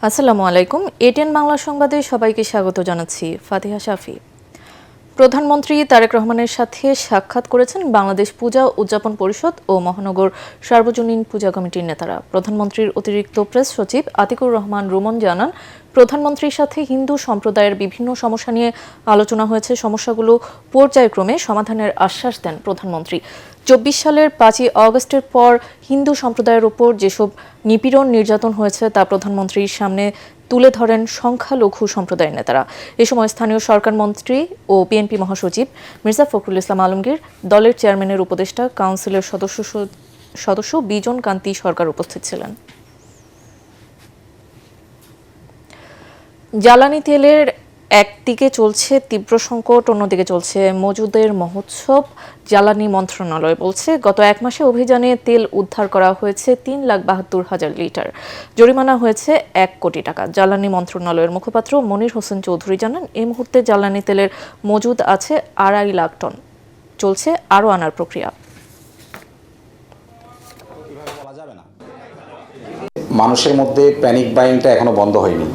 আসসালামু আলাইকুম। এটিএন বাংলা সংবাদে সবাইকে স্বাগত জানাচ্ছি। ফাতিহা শাফি। প্রধানমন্ত্রী তারেক রহমানের সাথে সাক্ষাৎ করেছেন বাংলাদেশ পূজা উদযাপন পরিষদ ও মহানগর সার্বজনীন পূজা কমিটির নেতারা। প্রধানমন্ত্রীর অতিরিক্ত প্রেস সচিব আতিকুর রহমান রুমন জানান, প্রধানমন্ত্রীর সাথে হিন্দু সম্প্রদায়ের বিভিন্ন সমস্যা নিয়ে আলোচনা হয়েছে। সমস্যাগুলো পর্যায়ক্রমে সমাধানের আশ্বাস দেন প্রধানমন্ত্রী। ২৪ সালের ৫ই আগস্টের পর হিন্দু সম্প্রদায়ের উপর যেসব নিপীড়ন নির্যাতন হয়েছে তা প্রধানমন্ত্রীর সামনে তুলে ধরেন সংখ্যালঘু সম্প্রদায়ের নেতারা। এ সময় স্থানীয় সরকার মন্ত্রী ও বিএনপি মহাসচিব মির্জা ফখরুল ইসলাম আলমগীর, দলের চেয়ারম্যানের উপদেষ্টা, কাউন্সিলের সদস্য বিজন কান্তি সরকার উপস্থিত ছিলেন। জ্বালানি তেলের একদিকে চলছে তীব্র সংকট, অন্যদিকে চলছে মজুদের মহোৎসব। জ্বালানি মন্ত্রণালয় বলছে, গত এক মাসে অভিযানে তেল উদ্ধার করা হয়েছে ৩,৭২,০০০ লিটার। জরিমানা হয়েছে ১ কোটি টাকা। জ্বালানি মন্ত্রণালয়ের মুখপাত্র মনির হোসেন চৌধুরী জানান, এই মুহূর্তে জ্বালানি তেলের মজুদ আছে ২.৫ লাখ টন। চলছে আরও আনার প্রক্রিয়া। মানুষের মধ্যে প্যানিক বাইংটা এখনো বন্ধ হয়নি,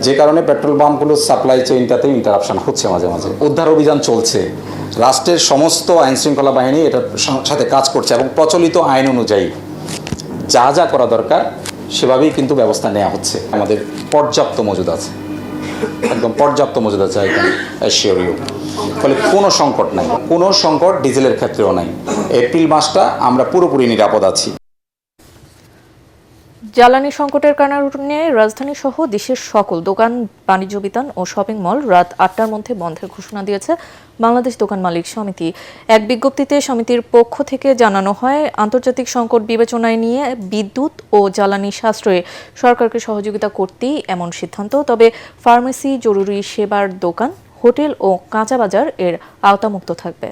যে কারণে পেট্রোল পাম্পগুলোর সাপ্লাই চেইনটাতে ইন্টারাপশন হচ্ছে। মাঝে মাঝে উদ্ধার অভিযান চলছে। রাষ্ট্রের সমস্ত আইন শৃঙ্খলা বাহিনী এটার সাথে কাজ করছে এবং প্রচলিত আইন অনুযায়ী যা যা করা দরকার সেভাবেই কিন্তু ব্যবস্থা নেওয়া হচ্ছে। আমাদের পর্যাপ্ত মজুদ আছে, একদম পর্যাপ্ত মজুদ আছে এখানে শিওরিও। ফলে কোনো সংকট নাই, কোনো সংকট ডিজেলের ক্ষেত্রেও নাই। এপ্রিল মাসটা আমরা পুরোপুরি নিরাপদ আছি। জ্বালানি সংকটের কারণে রাজধানী সহ দেশের সকল দোকান, বাণিজ্য বিতান ও শপিং মল রাত ৮টার মধ্যে বন্ধের ঘোষণা দিয়েছে বাংলাদেশ দোকান মালিক সমিতি। এক বিজ্ঞপ্তিতে সমিতির পক্ষ থেকে জানানো হয়, আন্তর্জাতিক সংকট বিবেচনায় নিয়ে বিদ্যুৎ ও জ্বালানি সাশ্রয়ে সরকারকে সহযোগিতা করতেই এমন সিদ্ধান্ত। তবে ফার্মেসি, জরুরি সেবার দোকান, হোটেল ও কাঁচা বাজার এর আওতামুক্ত থাকবে।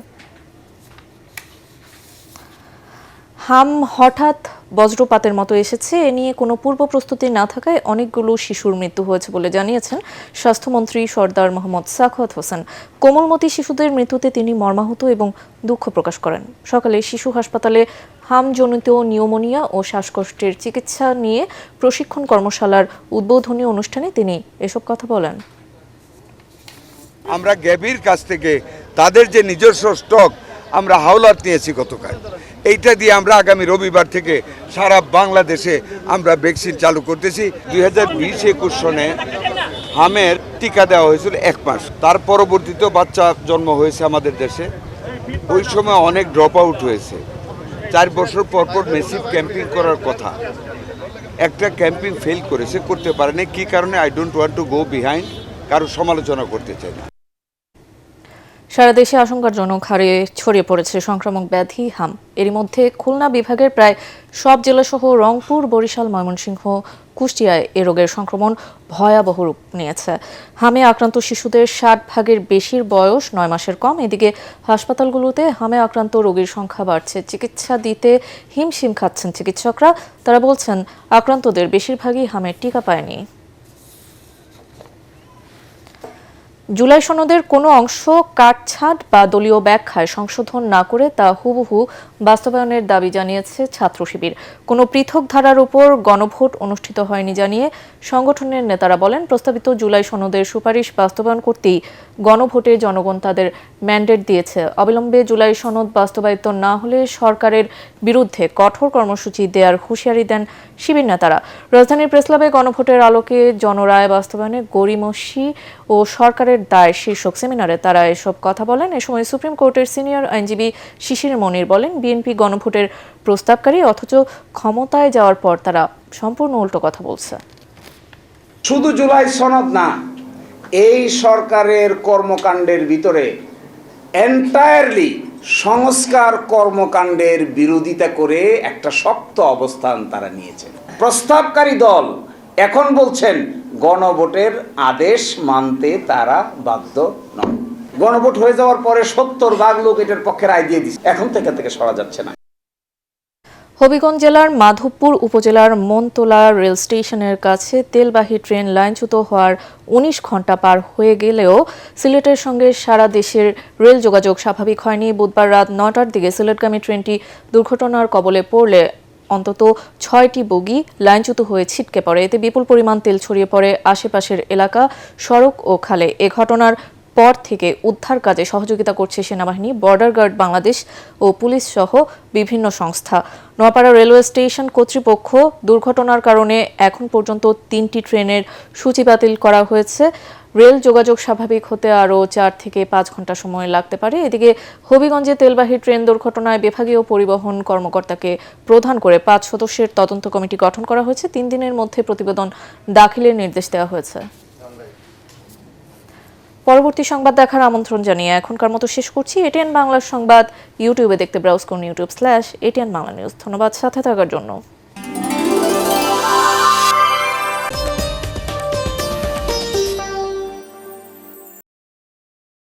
হাম হঠাৎ বজ্রপাতের মতো এসেছে, এ নিয়ে কোনো পূর্ব প্রস্তুতি না থাকায় অনেকগুলো শিশুর মৃত্যু হয়েছে বলে জানিয়েছেন স্বাস্থ্যমন্ত্রী সরদার মোহাম্মদ সাখাওয়াত হোসেন। কোমলমতি শিশুদের মৃত্যুতে তিনি মর্মাহত এবং দুঃখ প্রকাশ করেন। সকালে শিশু হাসপাতালে হামজনিত নিউমোনিয়া ও শ্বাসকষ্টের চিকিৎসা নিয়ে প্রশিক্ষণ কর্মশালার উদ্বোধনী অনুষ্ঠানে তিনি এসব কথা বলেন। আমরা গ্যাভির কাছ থেকে তাদের যে নিজস্ব স্টক আমরা হাওলাত নিয়েছি গতকাল, এইটা দিয়ে আমরা আগামী রবিবার থেকে সারা বাংলাদেশে আমরা ভ্যাকসিন চালু করতেছি। 2020-21 সনে হামের টিকা দেওয়া হয়েছিল 1 মাস। তার পরবর্তীতেও বাচ্চা জন্ম হয়েছে আমাদের দেশে। ওই সময় অনেক ড্রপ আউট হয়েছে। 4 বছর পর পর মেসিভ ক্যাম্পিং করার কথা, একটা ক্যাম্পিং ফেল করেছে, করতে পারেনি। কী কারণে I don't want to go behind, কারো সমালোচনা করতে চাই না। সারা দেশে আশঙ্কাজনক হারে ছড়িয়ে পড়েছে সংক্রামক ব্যাধি হাম। এরই মধ্যে খুলনা বিভাগের প্রায় সব জেলাসহ রংপুর, বরিশাল, ময়মনসিংহ, কুষ্টিয়ায় এ রোগের সংক্রমণ ভয়াবহ রূপ নিয়েছে। হামে আক্রান্ত শিশুদের 60% বেশির বয়স 9 মাসের কম। এদিকে হাসপাতালগুলোতে হামে আক্রান্ত রোগীর সংখ্যা বাড়ছে। চিকিৎসা দিতে হিমশিম খাচ্ছেন চিকিৎসকরা। তারা বলছেন, আক্রান্তদের বেশিরভাগই হামের টিকা পায়নি। জুলাই সনদের কোনো অংশ কাটছাঁট বা দলীয় ব্যাখ্যায় সংশোধন না করে তা হুবহু বাস্তবায়নের দাবি জানিয়েছে ছাত্র শিবির। কোনো পৃথক ধারার উপর গণভোট অনুষ্ঠিত হয়নি জানিয়ে সংগঠনের নেতারা বলেন, প্রস্তাবিত জুলাই সনদের সুপারিশ বাস্তবায়ন করতেই গণভোটে জনগণ তাদের ম্যান্ডেট দিয়েছে। অবিলম্বে জুলাই সনদ বাস্তবায়িত না হলে সরকারের বিরুদ্ধে কঠোর কর্মসূচি দেওয়ার হুঁশিয়ারি দেন শিবির নেতারা। রাজধানীর প্রেসক্লাবে গণভোটের আলোকে জনরায় বাস্তবায়নে গড়িমসি ও সরকারের দায় শীর্ষক সেমিনারে তারা এসব কথা বলেন। এ সময় সুপ্রিম কোর্টের সিনিয়র আইনজীবী শিশির মনির বলেন, বিএনপি গণভোটের প্রস্তাবকারী, অথচ ক্ষমতায় যাওয়ার পর তারা সম্পূর্ণ উল্টো কথা বলছে। শুধু জুলাই সনদ না, এই সরকারের কর্মকাণ্ডের ভিতরে এন্টায়ারলি সংস্কার কর্মকাণ্ডের বিরোধিতা করে একটা শক্ত অবস্থান তারা নিয়েছেন। প্রস্তাবকারী দল এখন বলছেন গণভোটের আদেশ মানতে তারা বাধ্য নন। গণভোট হয়ে যাওয়ার পরে 70% লোক এটার পক্ষে রায় দিয়ে দিচ্ছে। এখন থেকে সরা যাচ্ছে না। হবিগঞ্জ জেলার মাধবপুর উপজেলার মনতলা রেল স্টেশনের কাছে তেলবাহী ট্রেন লাইনচ্যুত হওয়ার 19 ঘণ্টা পার হয়ে গেলেও সিলেটের সঙ্গে সারা দেশের রেল যোগাযোগ স্বাভাবিক হয়নি। বুধবার রাত 9টার দিকে সিলেটগামী ট্রেনটি দুর্ঘটনার কবলে পড়লে অন্তত 6টি বগি লাইনচ্যুত হয়ে ছিটকে পড়ে। এতে বিপুল পরিমাণ তেল ছড়িয়ে পড়ে আশেপাশের এলাকা, সড়ক ও খালে। এ ঘটনার পর থেকে উদ্ধার কাজে সহযোগিতা করছে সেনাবাহিনী, বর্ডার গার্ড বাংলাদেশ ও পুলিশ সহ বিভিন্ন সংস্থা। নোয়াপাড়া রেলওয়ে স্টেশন কর্তৃপক্ষ দুর্ঘটনার কারণে এখন পর্যন্ত 3টি ট্রেনের সূচি বাতিল করা হয়েছে। রেল যোগাযোগ স্বাভাবিক হতে আরও 4 থেকে 5 ঘন্টা সময় লাগতে পারে। এদিকে হবিগঞ্জে তেলবাহী ট্রেন দুর্ঘটনায় বিভাগীয় পরিবহন কর্মকর্তাকে প্রধান করে 5 সদস্যের তদন্ত কমিটি গঠন করা হয়েছে। 3 দিনের মধ্যে প্রতিবেদন দাখিলের নির্দেশ দেওয়া হয়েছে। পরবর্তী সংবাদ দেখার আমন্ত্রণ জানিয়ে এখনকার মতো শেষ করছি। এটিএন বাংলার সংবাদ ইউটিউবে দেখতে ব্রাউজ করুন youtube/ATN Bangla News। ধন্যবাদ সাথে থাকার জন্য।